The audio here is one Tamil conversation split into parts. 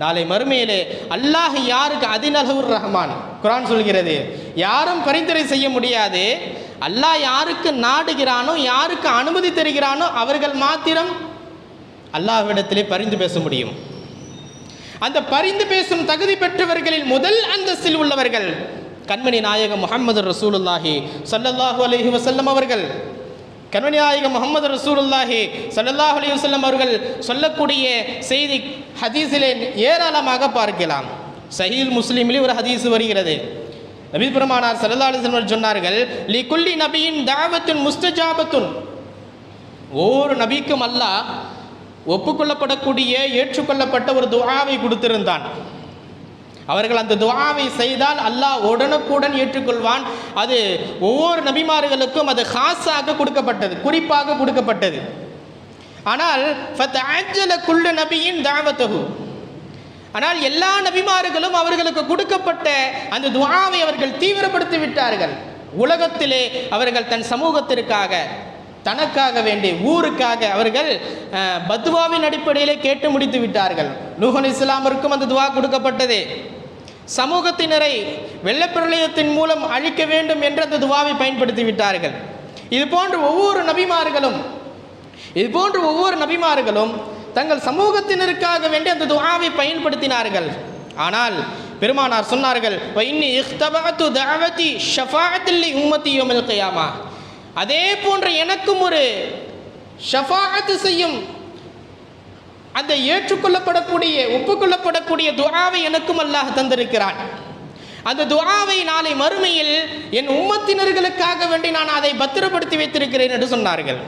நாளை மறுமையிலே அல்லாஹ் யாருக்கு அதினலகுர் ரஹ்மான் குர்ஆன் சொல்கிறது, யாரும் பரிந்துரை செய்ய முடியாது. அல்லாஹ் யாருக்கு நாடுகிறானோ, யாருக்கு அனுமதி தருகிறானோ அவர்கள் மாத்திரம் அல்லாஹ்விடத்திலே பரிந்து பேச முடியும். அந்த பரிந்து பேசும் தகுதி பெற்றவர்களில் முதல் அந்தஸ்தில் உள்ளவர்கள் கண்மணி நாயகம் முஹம்மது ரசூலுல்லாஹி ஸல்லல்லாஹு அலைஹி வஸல்லம் அவர்கள். கண்மணி நாயகம் முஹம்மது ரசூலுல்லாஹி ஸல்லல்லாஹு அலைஹி வஸல்லம் அவர்கள் சொல்லக்கூடிய செய்தி ஹதீஸிலே ஏராளமாக பார்க்கலாம். சஹீஹ் முஸ்லிமிலே ஒரு ஹதீஸ் வருகிறது. நபி பெருமானார் ஸல்லல்லாஹு அலைஹி வஸல்லம் சொன்னார்கள், லி குல்லி நபியின் தஅவத்துன் முஸ்தஜாபத்துன். ஒவ்வொரு நபிக்கும் அல்லாஹ் ஒப்புக்கொள்ளப்படக்கூடிய ஏற்றுக்கொள்ளப்பட்ட ஒரு துஆவை கொடுத்திருந்தான். அவர்கள் அந்த துஆவை செய்தால் அல்லாஹ் உடனுக்குடன் ஏற்றுக்கொள்வான். அது ஒவ்வொரு நபிமார்களுக்கும் அது ஹாஸாக கொடுக்கப்பட்டது, குறிப்பாக கொடுக்கப்பட்டது. ஆனால் ஃபதஅஜ்ஜல குல்லு நபியின் தஅவத்துஹு, ஆனால் எல்லா நபிமார்களும் அவர்களுக்கு கொடுக்கப்பட்ட அந்த துஆவை அவர்கள் தீவிரப்படுத்தி விட்டார்கள். உலகத்திலே அவர்கள் தன் சமூகத்திற்காக, தனக்காக வேண்டி, ஊருக்காக அவர்கள் பத்வாவின் அடிப்படையிலே கேட்டு முடித்து விட்டார்கள். நூஹ் அலைஹிஸ்ஸலாமிற்கும் அந்த துஆ கொடுக்கப்பட்டது. சமூகத்தினரை வெள்ளப்பிரளயத்தின் மூலம் அழிக்க வேண்டும் என்ற அந்த துஆவை பயன்படுத்தி விட்டார்கள். இது போன்று ஒவ்வொரு நபிமார்களும் தங்கள் சமூகத்தினருக்காக வேண்டி அந்த துஆவை பயன்படுத்தினார்கள். ஆனால் பெருமானார் சொன்னார்கள், வஇன்னி இக்தபஅது தஅவதி ஷஃபாஅத்தல் லி உம்மத்தி யௌமல் கியாமா. அதே போன்ற எனக்கும் ஒரு ஷஃபாஅத் செய்யும், அந்த ஏற்றுக்கொள்ளப்படக்கூடிய ஒப்புக்கொள்ளப்படக்கூடிய துஆவை எனக்கும் அல்லாஹ் தந்திருக்கிறான். அந்த துஆவை நாளை மறுமையில் என் உம்மத்தினர்களுக்காக வேண்டி நான் அதை பத்திரப்படுத்தி வைத்திருக்கிறேன் என்று சொன்னார்கள்.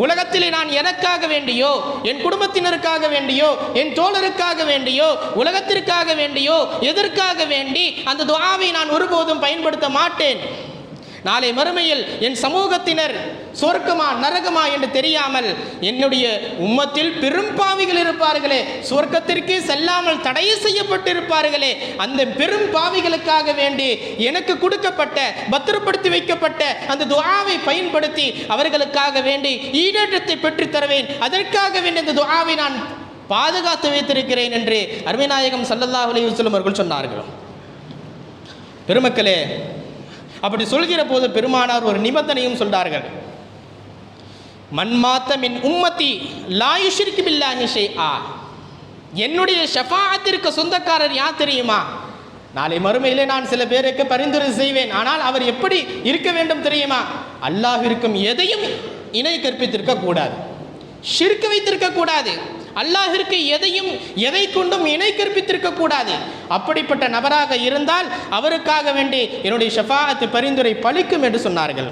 உலகத்திலே நான் எனக்காக வேண்டியோ, என் குடும்பத்தினருக்காக வேண்டியோ, என் தோழருக்காக வேண்டியோ, உலகத்திற்காக வேண்டியோ, எதற்காக வேண்டி அந்த துஆவை நான் ஒருபோதும் பயன்படுத்த மாட்டேன். நாளை மறுமையில் என் சமூகத்தினர் சொர்க்கமா நரகமா என்று தெரியாமல் என்னுடைய உம்மத்தில் பெரும் பாவிகள் இருப்பார்களே, சொர்க்கத்திற்கு செல்லாமல் தடை செய்யப்பட்டிருப்பார்களே, அந்த பெரும் பாவிகளுக்காக வேண்டி எனக்கு கொடுக்கப்பட்ட பத்திரப்படுத்தி வைக்கப்பட்ட அந்த துஆவை பயன்படுத்தி அவர்களுக்காக வேண்டி ஈடேற்றத்தை பெற்றுத் தருவேன். அதற்காக வேண்டி அந்த துஆவை நான் பாதுகாத்து வைத்திருக்கிறேன் என்று அருமைநாயகம் ஸல்லல்லாஹு அலைஹி வஸல்லம் அவர்கள் சொன்னார்கள். பெருமக்களே, அப்படி சொல்கிற போது பெருமானார் ஒரு நிபந்தனையும் சொல்றார்கள். மன்மாத்த மின் உம்மத்தி லா யுஷ்ரிகு பில்லாஹி ஷைஆ. என்னுடைய ஷஃபாஅத்திற்கு சொந்தக்காரர் யார் தெரியுமா? நாளை மறுமையிலே நான் சில பேருக்கு பரிந்துரை செய்வேன். ஆனால் அவர் எப்படி இருக்க வேண்டும் தெரியுமா? அல்லாஹ்விற்கும் எதையும் இணை கற்பித்திருக்க கூடாது, ஷிர்க் வைத்திருக்க கூடாது, அல்லாஹ்விற்கு எதை கொண்டும் இணை கற்பித்திருக்க கூடாது. அப்படிப்பட்ட நபராக இருந்தால் அவருக்காக வேண்டி என்னுடைய ஷஃபாஅத் பரிந்துரை பலிக்கும் என்று சொன்னார்கள்.